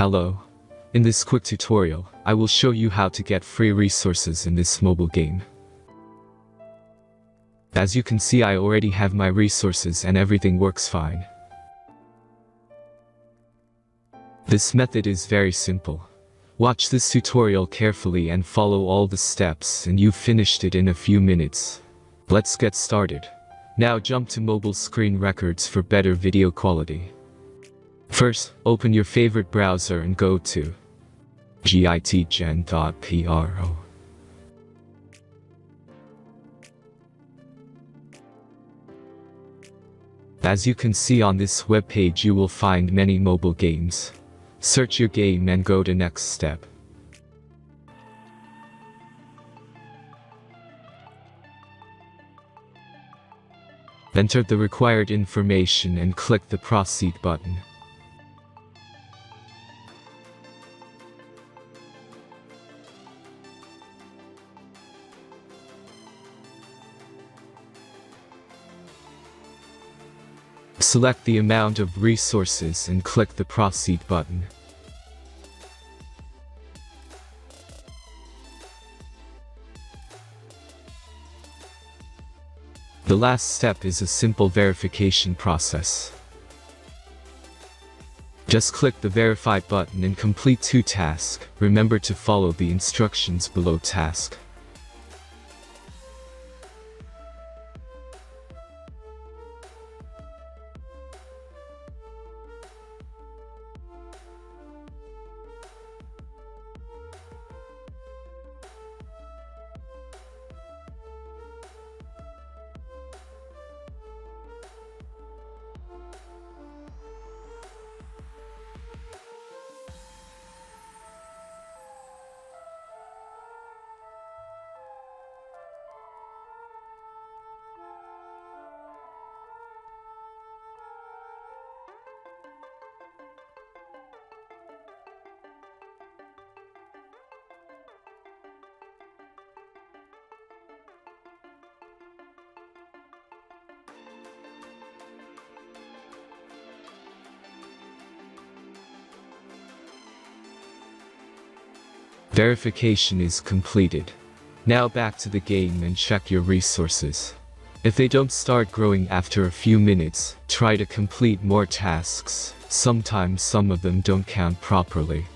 Hello. In this quick tutorial, I will show you how to get free resources in this mobile game. As you can see, I already have my resources and everything works fine. This method is very simple. Watch this tutorial carefully and follow all the steps and you've finished it in a few minutes. Let's get started. Now jump to mobile screen records for better video quality. First, open your favorite browser and go to gitgen.pro. As you can see on this web page, you will find many mobile games. Search your game and go to next step. Enter the required information and click the Proceed button. Select the amount of resources and click the Proceed button. The last step is a simple verification process. Just click the Verify button and complete 2 tasks. Remember to follow the instructions below task. Verification is completed. Now back to the game and check your resources. If they don't start growing after a few minutes, try to complete more tasks. Sometimes some of them don't count properly.